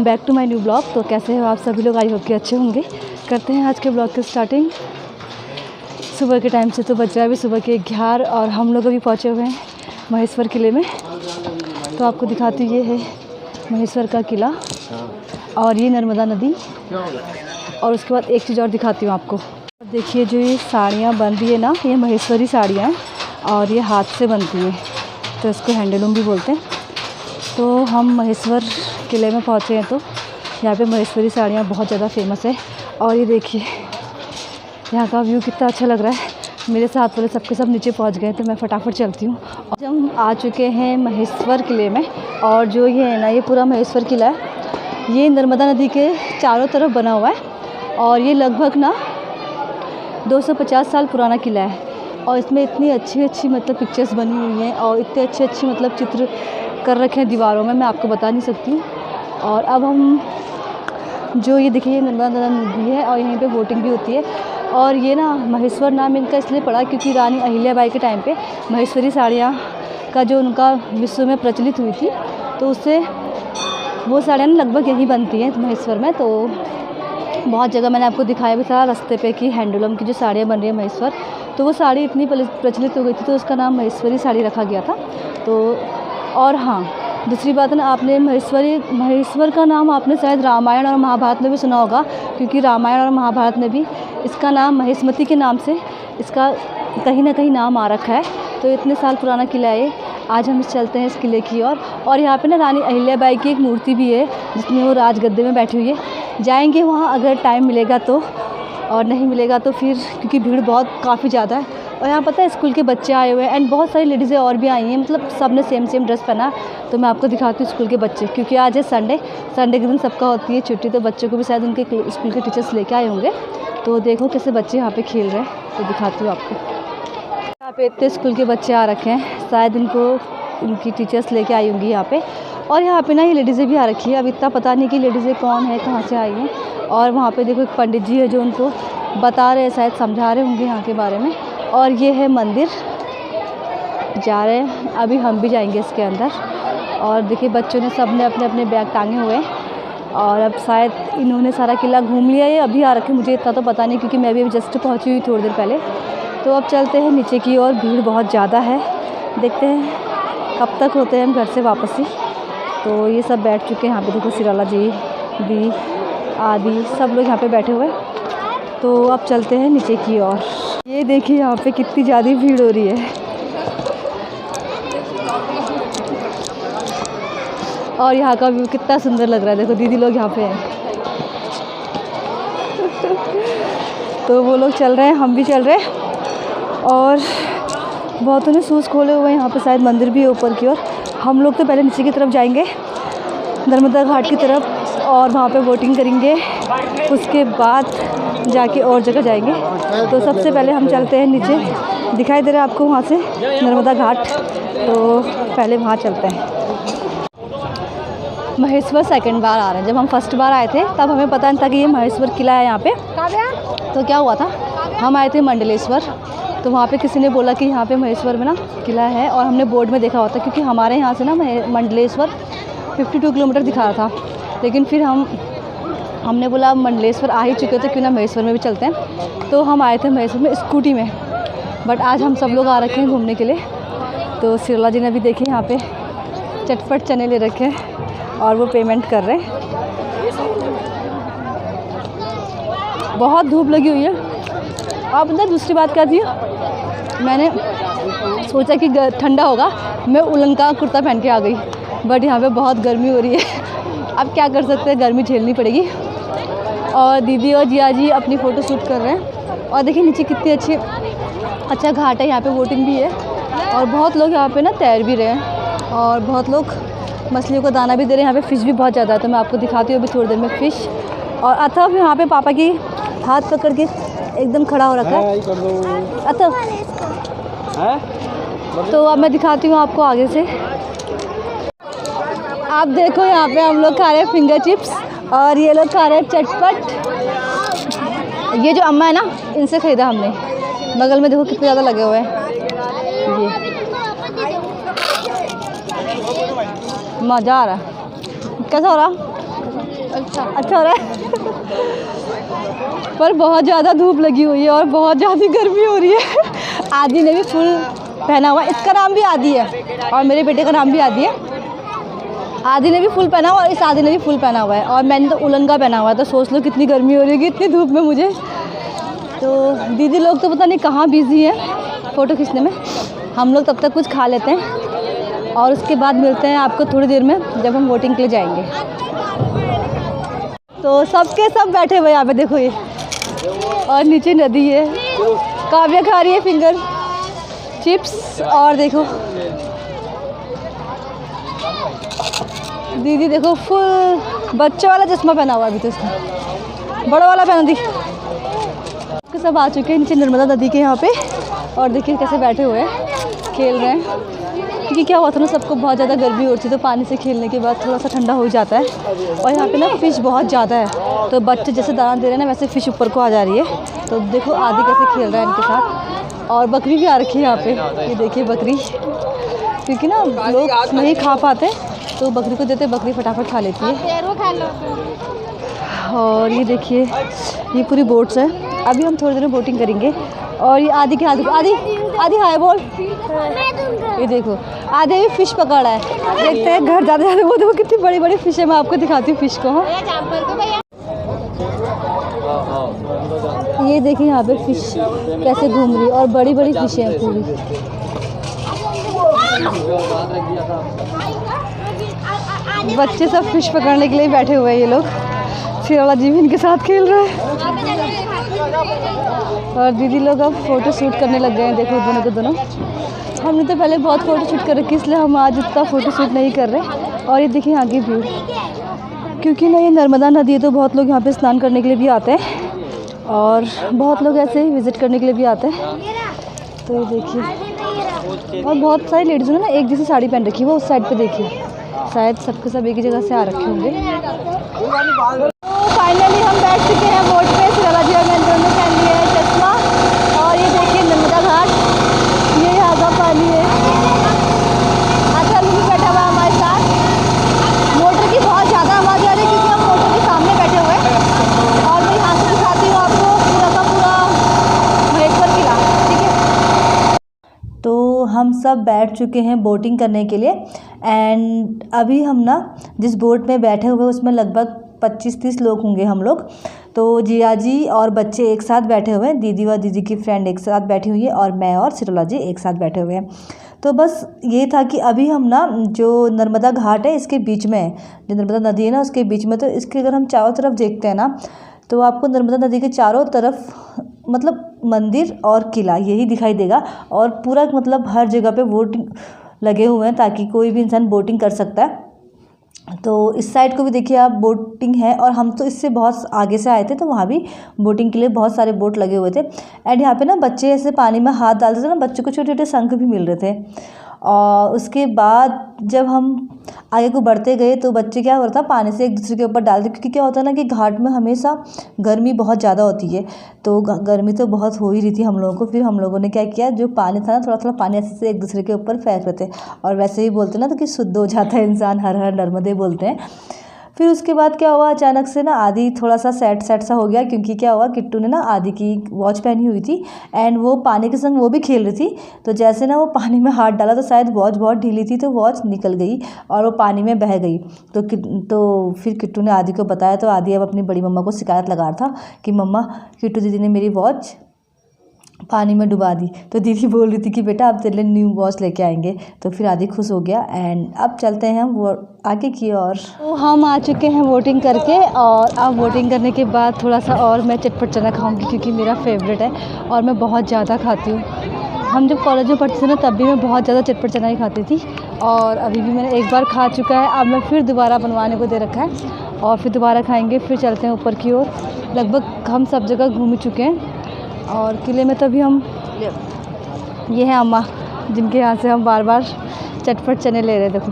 Welcome back to my new blog. तो कैसे हो आप सभी लोग? आई होप कि अच्छे होंगे। करते हैं आज के ब्लॉग की स्टार्टिंग सुबह के टाइम से। तो बज रहा है अभी सुबह के 11 और हम लोग अभी पहुँचे हुए हैं महेश्वर किले में। तो आपको दिखाती ये है महेश्वर का किला और ये नर्मदा नदी। और उसके बाद एक चीज़ और दिखाती हूँ आपको। देखिए जो ये साड़ियाँ बन रही है ना, ये महेश्वरी साड़ियाँ हैं और ये हाथ से बनती हैं, तो इसको हैंडलूम भी बोलते हैं। तो हम महेश्वर किले में पहुँचे हैं। तो यहाँ पे महेश्वरी साड़ियाँ बहुत ज़्यादा फेमस है। और ये देखिए यहाँ का व्यू कितना अच्छा लग रहा है। मेरे साथ वाले सबके सब नीचे पहुँच गए, तो मैं फटाफट चलती हूँ। और हम आ चुके हैं महेश्वर किले में। और जो ये है ना, ये पूरा महेश्वर किला है, ये नर्मदा नदी के चारों तरफ बना हुआ है। और ये लगभग ना 250 साल पुराना किला है। और इसमें इतनी अच्छी मतलब पिक्चर्स बनी हुई हैं और इतने अच्छे मतलब चित्र कर रखे हैं दीवारों में, मैं आपको बता नहीं सकती। और अब हम जो ये देखिए नर्मदा नदी है और यहीं पे बोटिंग भी होती है। और ये ना महेश्वर नाम इनका इसलिए पड़ा क्योंकि रानी अहिल्याबाई के टाइम पे महेश्वरी साड़ियाँ का जो उनका विश्व में प्रचलित हुई थी, तो उससे वो साड़ियाँ लगभग यहीं बनती हैं महेश्वर में। तो बहुत जगह मैंने आपको दिखाया भी था रास्ते पे कि हैंडलूम की जो साड़ियाँ बन रही है महेश्वर, तो वो साड़ी इतनी प्रचलित हो गई थी तो उसका नाम महेश्वरी साड़ी रखा गया था। तो और हाँ, दूसरी बात है ना, आपने महेश्वर का नाम आपने शायद रामायण और महाभारत में भी सुना होगा, क्योंकि रामायण और महाभारत में भी इसका नाम महेश्मती के नाम से इसका कहीं ना कहीं नाम आ रखा है। तो इतने साल पुराना किला है। आज हम चलते हैं इस किले की ओर। और यहाँ पे ना रानी अहिल्याबाई की एक मूर्ति भी है जिसमें वो राजगद्दे में बैठी हुई है। जाएंगे वहाँ अगर टाइम मिलेगा तो, और नहीं मिलेगा तो फिर, क्योंकि भीड़ बहुत काफ़ी ज़्यादा है। और यहाँ पता है स्कूल के बच्चे आए हुए हैं एंड बहुत सारी लेडीज़ें और भी आई हैं, मतलब सब ने सेम ड्रेस पहना। तो मैं आपको दिखाती हूँ स्कूल के बच्चे, क्योंकि आज है संडे के दिन सबका होती है छुट्टी, तो बच्चों को भी शायद उनके स्कूल के टीचर्स लेके आए होंगे। तो देखो कैसे बच्चे यहाँ पे खेल रहे हैं, तो दिखाती हूँ आपको। यहाँ पे इतने स्कूल के बच्चे आ रखे हैं, शायद उनकी टीचर्स लेके आई होंगी यहाँ पे। और यहाँ पे ना ये लेडीज़ें भी आ रखी है। अब इतना पता नहीं कि लेडीज़ें कौन है, कहाँ से आई हैं। और वहाँ पे देखो एक पंडित जी है जो उनको बता रहे हैं, शायद समझा रहे होंगे यहाँ के बारे में। और ये है मंदिर, जा रहे हैं अभी हम भी जाएंगे इसके अंदर। और देखिए बच्चों ने सब ने अपने अपने बैग टांगे हुए हैं और अब शायद इन्होंने सारा किला घूम लिया है। अभी आ रखे, मुझे इतना तो पता नहीं क्योंकि मैं भी अभी जस्ट पहुँची हुई थोड़ी देर पहले। तो अब चलते हैं नीचे की ओर, भीड़ बहुत ज़्यादा है, देखते हैं कब तक होते हैं हम घर से वापस ही। तो ये सब बैठ चुके हैं यहाँ पे, देखो सिराला जी भी आदि सब लोग यहाँ पे बैठे हुए। तो अब चलते हैं नीचे की ओर। ये देखिए यहाँ पे कितनी ज़्यादा भीड़ हो रही है। और यहाँ का व्यू कितना सुंदर लग रहा है, देखो दीदी लोग यहाँ पे हैं। तो वो लोग चल रहे हैं, हम भी चल रहे हैं। और बहुतों ने शूज़ खोले हुए हैं। यहाँ पे शायद मंदिर भी है ऊपर की ओर। हम लोग तो पहले नीचे की तरफ जाएंगे, नर्मदा घाट की तरफ, और वहाँ पे बोटिंग करेंगे। उसके बाद जाके और जगह जाएंगे। तो सबसे पहले हम चलते हैं नीचे, दिखाई दे रहा है आपको वहाँ से नर्मदा घाट। तो पहले वहाँ चलते हैं। महेश्वर सेकंड बार आ रहे हैं। जब हम फर्स्ट बार आए थे तब हमें पता नहीं था कि ये महेश्वर किला है यहाँ पे। तो क्या हुआ था, हम आए थे मंडलेश्वर, तो वहाँ पे किसी ने बोला कि यहाँ पे महेश्वर में ना किला है। और हमने बोर्ड में देखा होता, क्योंकि हमारे यहाँ से ना मंडलेश्वर 52 किलोमीटर दिखा रहा था। लेकिन फिर हमने बोला मंडलेश्वर आ ही चुके थे, क्यों ना महेश्वर में भी चलते हैं। तो हम आए थे महेश्वर में स्कूटी में। बट आज हम सब लोग आ रखे हैं घूमने के लिए। तो सिरला जी ने भी देखिए यहाँ पे चटपट चने ले रखे हैं और वो पेमेंट कर रहे हैं। बहुत धूप लगी हुई है। आप अंदर दूसरी बात क्या थी, मैंने सोचा कि ठंडा होगा, मैं उलन का कुर्ता पहन के आ गई। बट यहाँ पे बहुत गर्मी हो रही है। अब क्या कर सकते हैं, गर्मी झेलनी पड़ेगी। और दीदी और जिया जी अपनी फ़ोटो शूट कर रहे हैं। और देखिए नीचे कितनी अच्छा घाट है, यहाँ पे बोटिंग भी है। और बहुत लोग यहाँ पे ना तैर भी रहे हैं और बहुत लोग मछलियों को दाना भी दे रहे हैं। यहाँ पे फ़िश भी बहुत ज़्यादा है, तो मैं आपको दिखाती हूँ अभी थोड़ी देर में फ़िश। और अथव यहाँ पे पापा की हाथ पकड़ के एकदम खड़ा हो रखा है अथव। तो अब मैं दिखाती हूँ आपको आगे से। आप देखो यहाँ पे हम लोग खा रहे हैं फिंगर चिप्स और ये लोग खा रहे हैं चटपट। ये जो अम्मा है ना, इनसे ख़रीदा हमने। बगल में देखो कितने ज़्यादा लगे हुए हैं। ये मज़ा आ रहा है। कैसा हो रहा? अच्छा हो रहा है पर बहुत ज़्यादा धूप लगी हुई है और बहुत ज़्यादा गर्मी हो रही है। आदि ने भी फुल पहना हुआ है, इसका नाम भी आदि है और मेरे बेटे का नाम भी आदि है। आदि ने भी फुल पहना हुआ और इस आदि ने भी फुल पहना हुआ है और मैंने तो उलन का पहना हुआ है। तो सोच लो कितनी गर्मी हो रही है इतनी धूप में मुझे। तो दीदी लोग तो पता नहीं कहाँ बिज़ी है फ़ोटो खींचने में। हम लोग तब तक कुछ खा लेते हैं और उसके बाद मिलते हैं आपको थोड़ी देर में जब हम वोटिंग के लिए जाएंगे। तो सबके सब बैठे हुए यहाँ पे देखो ये, और नीचे नदी है। काव्या खा रही है फिंगर चिप्स और देखो दीदी देखो फुल बच्चे वाला चश्मा पहना हुआ अभी तो इसने, बड़ा वाला पहना दी। सब आ चुके हैं नीचे नर्मदा नदी के यहाँ पे और देखिए कैसे बैठे हुए हैं खेल रहे हैं। क्योंकि क्या हुआ था ना, सबको बहुत ज़्यादा गर्मी होती है तो पानी से खेलने के बाद थोड़ा सा ठंडा हो जाता है। और यहाँ पे ना फ़िश बहुत ज़्यादा है तो बच्चे जैसे दाना दे रहे हैं ना वैसे फ़िश ऊपर को आ जा रही है। तो देखो आदि कैसे खेल रहा है इनके साथ। और बकरी भी आ रखी है यहाँ पे, ये देखिए बकरी, क्योंकि ना लोग नहीं खा पाते तो बकरी को देते, बकरी फटाफट खा लेती है। और ये देखिए ये पूरी बोट्स है। अभी हम थोड़ी देर में बोटिंग करेंगे। और ये आदि के आदि आदि आदि हाय बोल, ये देखो आदि भी फ़िश पकड़ा है। देखते हैं घर जाते जाते। वो देखो कितनी बड़ी बड़ी फ़िश है, मैं आपको दिखाती हूँ फ़िश को। हाँ ये देखिए यहाँ पे फ़िश कैसे घूम रही है और बड़ी बड़ी फ़िश है पूरी। बच्चे सब फ़िश पकड़ने के लिए बैठे हुए हैं। ये लोग फिर वाला जीव इनके साथ खेल रहा है और दीदी लोग अब फ़ोटो शूट करने लग गए हैं। देखो दोनों को दोनों, हमने तो पहले बहुत फ़ोटो शूट कर रखी इसलिए हम आज इतना फ़ोटो शूट नहीं कर रहे। और ये देखिए यहाँ की व्यू, क्योंकि ना ये नर्मदा नदी है तो बहुत लोग यहाँ पे स्नान करने के लिए भी आते हैं और बहुत लोग ऐसे ही विज़िट करने के लिए भी आते हैं। तो ये देखिए और बहुत सारी लेडीज़ों ने ना एक जैसी साड़ी पहन रखी है। वो उस साइड पे देखिए, शायद सबके सब एक ही जगह से आ रखे होंगे। तो फाइनली हम बैठ चुके हैं बोट पे। सिराला जी और मैंने दोनों पहन लिया है चश्मा। और ये देखिए नर्मदा घाट, ये यहाँ का पानी है। अच्छा भी बैठा हुआ हमारे साथ। मोटर की बहुत ज़्यादा आवाज़ आ रही है क्योंकि हम मोटर के सामने बैठे हुए हैं। और मैं यहाँ से दिखाती हूँ आपको पूरा का पूरा महेश्वर किला, ठीक है। तो हम सब बैठ चुके हैं बोटिंग करने के लिए। एंड अभी हम ना जिस बोट में बैठे हुए उसमें लगभग 25-30 लोग होंगे हम लोग। तो जिया जी और बच्चे एक साथ बैठे हुए हैं, दीदी व दीदी की फ्रेंड एक साथ बैठी हुई है और मैं और सिरोला जी एक साथ बैठे हुए हैं। तो बस ये था कि अभी हम ना जो नर्मदा घाट है इसके बीच में, जो नर्मदा नदी है ना उसके बीच में, तो इसके अगर हम चारों तरफ देखते हैं ना तो आपको नर्मदा नदी के चारों तरफ मतलब मंदिर और किला यही दिखाई देगा। और पूरा मतलब हर जगह पे बोटिंग लगे हुए हैं ताकि कोई भी इंसान बोटिंग कर सकता है। तो इस साइड को भी देखिए आप बोटिंग है। और हम तो इससे बहुत आगे से आए थे तो वहाँ भी बोटिंग के लिए बहुत सारे बोट लगे हुए थे। एंड यहाँ पे ना बच्चे ऐसे पानी में हाथ डालते थे ना, बच्चों को छोटे छोटे शंख भी मिल रहे थे। और उसके बाद जब हम आगे को बढ़ते गए तो बच्चे क्या हो रहा था पानी से एक दूसरे के ऊपर डालते, क्योंकि क्या होता है ना कि घाट में हमेशा गर्मी बहुत ज़्यादा होती है। तो गर्मी तो बहुत हो ही रही थी हम लोगों को। फिर हम लोगों ने क्या किया, जो पानी था ना थोड़ा थोड़ा पानी ऐसे से एक दूसरे के ऊपर फेंक रहे थे। और वैसे ही बोलते ना तो कि शुद्ध हो जाता है इंसान, हर हर नर्मदे बोलते हैं। फिर उसके बाद क्या हुआ, अचानक से ना आदि थोड़ा सा सैड सा हो गया, क्योंकि क्या हुआ किट्टू ने ना आदि की वॉच पहनी हुई थी एंड वो पानी के संग वो भी खेल रही थी। तो जैसे ना वो पानी में हाथ डाला तो शायद वॉच बहुत ढीली थी तो वॉच निकल गई और वो पानी में बह गई। तो फिर किट्टू ने आदि को बताया तो आदि अब अपनी बड़ी मम्मा को शिकायत लगा रहा था कि मम्मा किट्टू दीदी ने मेरी वॉच पानी में डुबा दी। तो दीदी बोल रही थी कि बेटा अब तेरे लिए न्यू वॉच लेके आएंगे। तो फिर आदि खुश हो गया। एंड अब चलते हैं हम वो आगे की ओर। तो हम आ चुके हैं वोटिंग करके और अब वोटिंग करने के बाद थोड़ा सा और मैं चटपट चना खाऊंगी क्योंकि मेरा फेवरेट है और मैं बहुत ज़्यादा खाती हूँ। हम जब कॉलेज में पढ़ते थे ना तब भी मैं बहुत ज़्यादा चटपट चना ही खाती थी और अभी भी मैंने एक बार खा चुका है। अब मैं फिर दोबारा बनवाने को दे रखा है और फिर दोबारा खाएँगे। फिर चलते हैं ऊपर की ओर। लगभग हम सब जगह घूम चुके हैं और किले में तो अभी हम ये हैं अम्मा जिनके यहाँ से हम बार बार चटपट चने ले रहे। देखो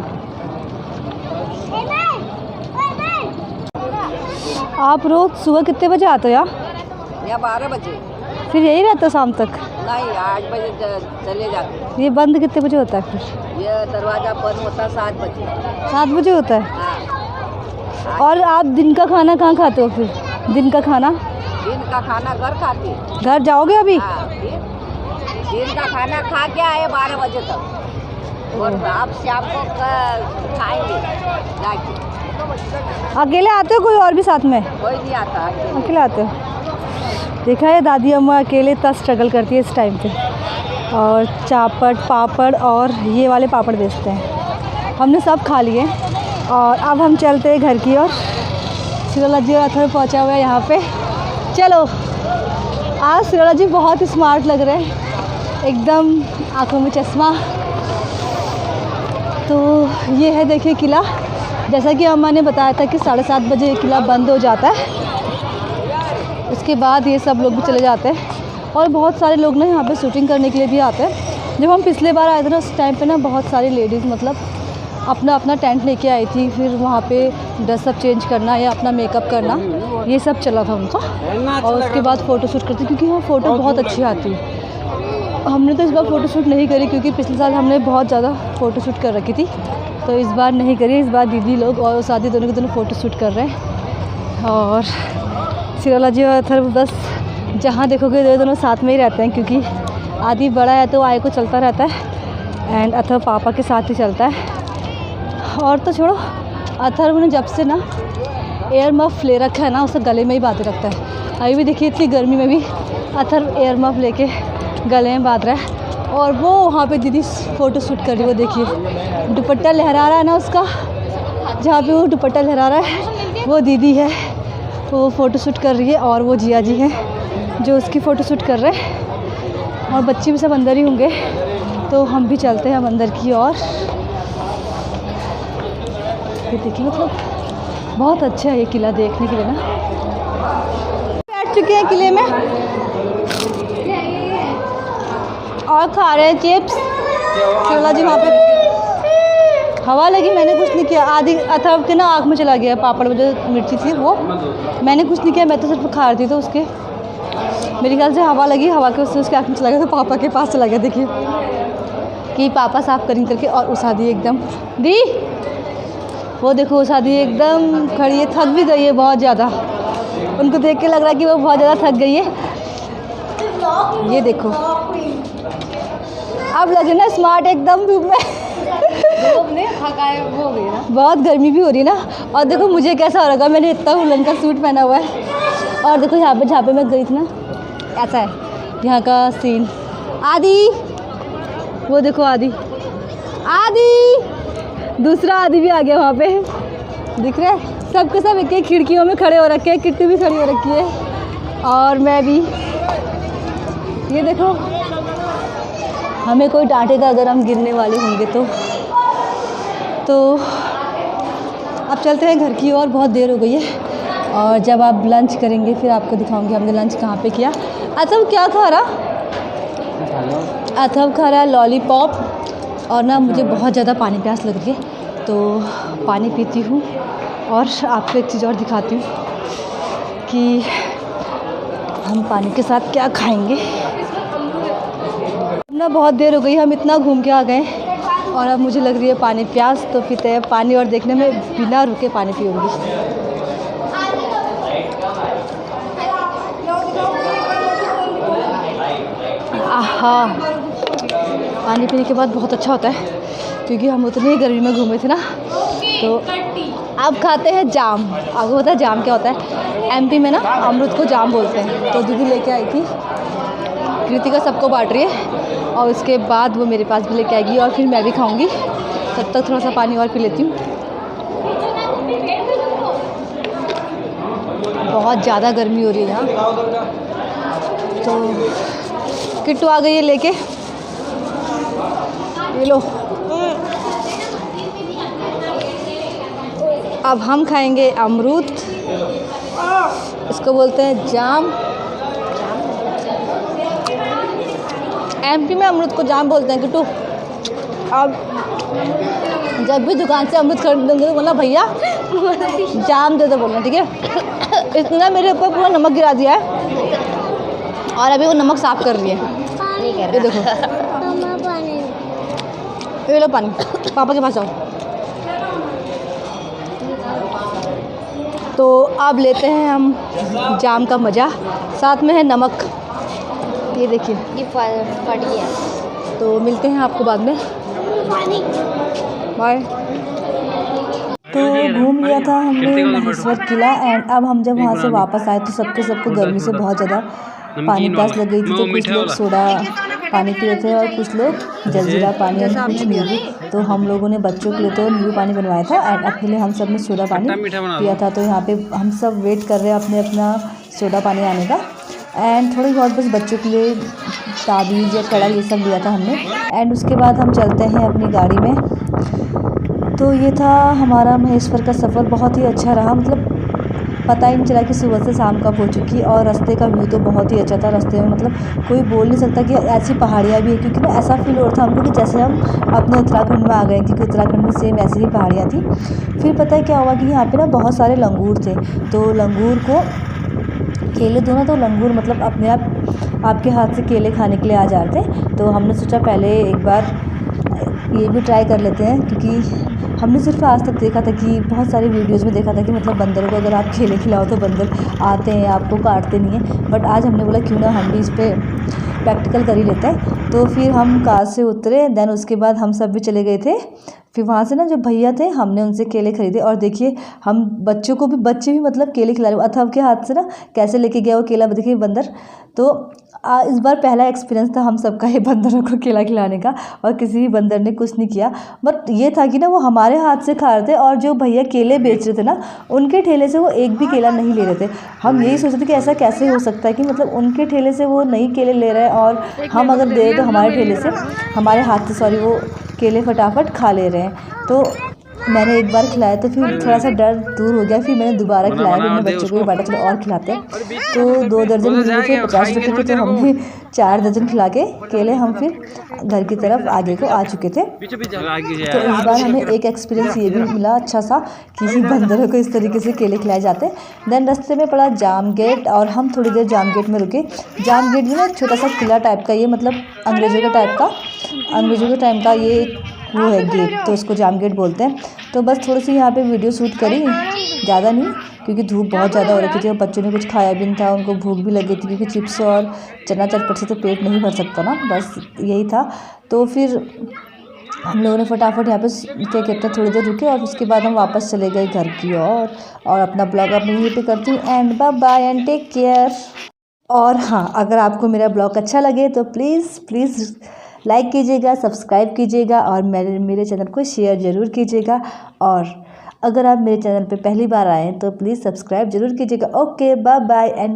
आप रोज़ सुबह कितने बजे आते हो यहाँ 12 बजे। फिर यही रहता शाम तक? नहीं 8 बजे चले जाते। ये बंद कितने बजे होता है फिर? ये दरवाज़ा बंद होता 7 बजे। 7 बजे होता है? हाँ। और आप दिन का खाना कहाँ खाते हो फिर? दिन का खाना घर खाती है। घर जाओगे अभी? हाँ, दिन का खाना खा के आए 12 बजे तक, और आप शाम को खाएंगे जाके। अकेले आते हो कोई और भी साथ में? कोई नहीं आता, अकेले आते हो? देखा है दादी अम्मा अकेले इतना स्ट्रगल करती है इस टाइम पे। और चापड़ पापड़ और ये वाले पापड़ बेचते हैं। हमने सब खा लिए और अब हम चलते हैं घर की ओर। सिरोला जी और अथर्व पहुँचा हुआ है यहाँ पे। चलो, आज सिरोला जी बहुत स्मार्ट लग रहे हैं, एकदम आँखों में चश्मा। तो ये है देखिए किला। जैसा कि अम्मा ने बताया था कि 7:30 बजे ये किला बंद हो जाता है, उसके बाद ये सब लोग भी चले जाते हैं। और बहुत सारे लोग ना यहाँ पे शूटिंग करने के लिए भी आते हैं। जब हम पिछले बार आए थे ना, उस टाइम पे ना बहुत सारी लेडीज़ मतलब अपना अपना टेंट लेके आई थी, फिर वहाँ पे ड्रेसअप चेंज करना या अपना मेकअप करना, ये सब चला था उनका। और उसके बाद फ़ोटोशूट करती, क्योंकि वहाँ फ़ोटो बहुत अच्छी आती है। हमने तो इस बार फ़ोटोशूट नहीं करी, क्योंकि पिछले साल हमने बहुत ज़्यादा फ़ोटोशूट कर रखी थी, तो इस बार नहीं करी। इस बार दीदी लोग और शादी दोनों के दोनों फ़ोटोशूट कर रहे हैं। और सिरोला जी और अथर्व बस जहाँ देखोगे ये दोनों साथ में ही रहते हैं, क्योंकि आदि बड़ा है तो आए को चलता रहता है, एंड अथर्व पापा के साथ ही चलता है। और तो छोड़ो, अथर्व ने जब से ना एयर मफ ले रखा है ना, उसे गले में ही बांधे रखता है। अभी भी देखिए इतनी गर्मी में भी अथर्व एयर मफ लेके गले में बांध रहा है। और वो वहाँ पे दीदी फ़ोटो शूट कर रही है, वो देखिए दुपट्टा लहरा रहा है ना उसका, जहाँ पे वो दुपट्टा लहरा रहा है वो दीदी है, तो वो फ़ोटो शूट कर रही है। और वो जिया जी हैं जो उसकी फ़ोटो शूट कर रहे हैं, और बच्चे भी सब अंदर ही होंगे। तो हम भी चलते हैं अंदर की ओर। ये देखिए मतलब बहुत अच्छा है ये किला देखने के लिए ना। बैठ चुके हैं किले में और खा रहे हैं चिप्स। सिरोला जी वहाँ पे हवा लगी, मैंने कुछ नहीं किया। आधी अथर्व के ना आँख में चला गया पापड़ में जो मिर्ची थी, वो मैंने कुछ नहीं किया, मैं तो सिर्फ खा रही थी। तो उसके मेरे ख्याल से हवा लगी, हवा के उसके आँख में चला गया, तो पापा के पास चला गया। देखिए कि पापा साफ़ करेंगे करके। और उषा दी एकदम दी, वो देखो उषा दी एकदम खड़ी है, थक भी गई है बहुत ज़्यादा। उनको देख के लग रहा है कि वो बहुत ज़्यादा थक गई है। ये देखो अब लगे ना स्मार्ट एकदम धूप में। वो भी ना बहुत गर्मी भी हो रही है ना। और देखो मुझे कैसा हो रहा है, मैंने इतना उलन का सूट पहना हुआ है। और देखो यहाँ पे जहाँ पे मैं गई थी ना, ऐसा है यहाँ का सीन। आदि, वो देखो आदि, आदि दूसरा आदि भी आ गया वहाँ पे, दिख रहा है। सबके सब एक एक खिड़कियों में खड़े हो रखे हैं, किट्टू भी खड़ी हो रखी है और मैं भी। ये देखो, हमें कोई डांटेगा अगर हम गिरने वाले होंगे तो अब चलते हैं घर की ओर, बहुत देर हो गई है। और जब आप लंच करेंगे फिर आपको दिखाऊंगी हमने लंच कहाँ पे किया। अथर्व क्या खा रहा? अथर्व खा रहा है लॉलीपॉप। और ना मुझे बहुत ज़्यादा पानी प्यास लग रही है, तो पानी पीती हूँ। और आपको एक चीज़ और दिखाती हूँ कि हम पानी के साथ क्या खाएंगे। ना बहुत देर हो गई, हम इतना घूम के आ गए और अब मुझे लग रही है पानी प्यास, तो पीते हैं पानी। और देखने में बिना रुके पानी पीऊँगी। आहा, पानी पीने के बाद बहुत अच्छा होता है, क्योंकि हम उतनी गर्मी में घूमे थे ना। तो अब खाते हैं जाम। अब होता है जाम, क्या होता है एमपी में ना अमरूद को जाम बोलते हैं। तो दीदी लेके आई थी, कृतिका सबको बांट रही है, और उसके बाद वो मेरे पास भी लेके आएगी और फिर मैं भी खाऊंगी। तब तक थोड़ा सा पानी और पी लेती हूँ। बहुत ज़्यादा गर्मी हो रही है यहाँ। तो किट्टू आ गई है लेके, ये लो। अब हम खाएंगे अमरूद, इसको बोलते हैं जाम। एमपी में अमरूद को जाम बोलते हैं किट्टू। अब जब भी दुकान से अमरूद खरीदेंगे तो बोलना भैया जाम दे दो बोलना, ठीक है। इतना मेरे ऊपर पूरा नमक गिरा दिया है और अभी वो नमक साफ़ कर रही है। ये देखो, ये लो पानी, पापा के पास जाओ। तो अब लेते हैं हम जाम का मज़ा, साथ में है नमक। ये देखिए ये फट गया। तो मिलते हैं आपको बाद में, बाय। तो घूम लिया था हमने महेश्वर किला एंड अब हम जब वहाँ से वापस आए तो सबको गर्मी से बहुत ज़्यादा पानी प्यास लग गई थी। तो कुछ लोग सोडा पानी पी रहे थे और कुछ लोग जलजीरा पानी और कुछ नींबू। तो हम लोगों ने बच्चों के लिए तो नींबू पानी बनवाया था एंड अपने लिए हम सब ने सोडा पानी पिया था। तो यहाँ पे हम सब वेट कर रहे हैं अपना सोडा पानी आने का एंड थोड़ी बहुत बस बच्चों के लिए ताबीज़ या कड़ा ये सब लिया था हमने। एंड उसके बाद हम चलते हैं अपनी गाड़ी में। तो ये था हमारा महेश्वर का सफ़र, बहुत ही अच्छा रहा। मतलब पता ही नहीं चला कि सुबह से शाम कब हो चुकी। और रास्ते का व्यू तो बहुत ही अच्छा था। रास्ते में मतलब कोई बोल नहीं सकता कि ऐसी पहाड़ियाँ भी है, क्योंकि ना ऐसा फील हो रहा था हमको कि जैसे हम अपने उत्तराखंड में आ गए, क्योंकि उत्तराखंड में सेम ऐसी ही पहाड़ियाँ थी। फिर पता है क्या हुआ कि यहाँ पे ना बहुत सारे लंगूर थे। तो लंगूर को केले दो ना, तो लंगूर मतलब अपने आप आपके हाथ से केले खाने के लिए आ जाते हैं। तो हमने सोचा पहले एक बार ये भी ट्राई कर लेते हैं, क्योंकि हमने सिर्फ आज तक देखा था कि बहुत सारी वीडियोज़ में देखा था कि मतलब बंदरों को अगर आप केले खिलाओ तो बंदर आते हैं, आपको काटते नहीं हैं। बट आज हमने बोला क्यों ना हम भी इस पर प्रैक्टिकल कर ही लेते हैं। तो फिर हम कार से उतरे, देन उसके बाद हम सब भी चले गए थे। फिर वहाँ से ना जो भैया थे हमने उनसे केले खरीदे और देखिए हम बच्चे भी मतलब केले खिला रहे। अथर्व के हाथ से ना कैसे लेके गया वो केला, देखिए बंदर। तो इस बार पहला एक्सपीरियंस था हम सबका ये बंदरों को केला खिलाने का, और किसी भी बंदर ने कुछ नहीं किया। बट ये था कि ना वो हमारे हाथ से खा रहे थे और जो भैया केले बेच रहे थे ना उनके ठेले से वो एक भी केला नहीं ले रहे थे। हम यही सोच रहे थे कि ऐसा कैसे हो सकता है कि मतलब उनके ठेले से वो नहीं केले ले रहे हैं और हम अगर दे तो हमारे ठेले से, हमारे हाथ से वो केले फटाफट खा ले रहे हैं। तो मैंने एक बार खिलाया तो फिर थोड़ा सा डर दूर हो गया। फिर मैंने दोबारा खिलाया, फिर मैंने बच्चों को भी बांटा चलो और खिलाते हैं। तो 2 दर्जन मिले थे 50 रुपये के, तो हमने 4 दर्जन खिला के केले हम फिर घर की तरफ आगे को आ चुके थे। तो इस बार हमें एक एक्सपीरियंस ये भी मिला अच्छा सा कि बंदरों को इस तरीके से केले खिलाए जाते हैं। देन रास्ते में पड़ा जाम गेट और हम थोड़ी देर जाम गेट में रुके। जाम गेट भी ना छोटा सा किला टाइप का, ये मतलब अंग्रेज़ों के टाइम का ये वो है गेट, तो उसको जाम गेट बोलते हैं। तो बस थोड़ी सी यहाँ पे वीडियो शूट करी, ज़्यादा नहीं, क्योंकि धूप बहुत ज़्यादा हो रही थी और बच्चों ने कुछ खाया भी नहीं था, उनको भूख भी लगी थी, क्योंकि चिप्स और चना चटपट से तो पेट नहीं भर सकता ना, बस यही था। तो फिर हम लोगों ने फटाफट यहाँ पे क्या कहते हैं थोड़ी देर रुके और उसके बाद हम वापस चले गए घर की ओर। और अपना ब्लॉग अपने यहीं पे करती हूँ and bye bye and take care. और हाँ, अगर आपको मेरा ब्लॉग अच्छा लगे तो प्लीज़ लाइक कीजिएगा, सब्सक्राइब कीजिएगा और मेरे चैनल को शेयर ज़रूर कीजिएगा। और अगर आप मेरे चैनल पे पहली बार आएँ तो प्लीज़ सब्सक्राइब ज़रूर कीजिएगा। Okay, bye bye and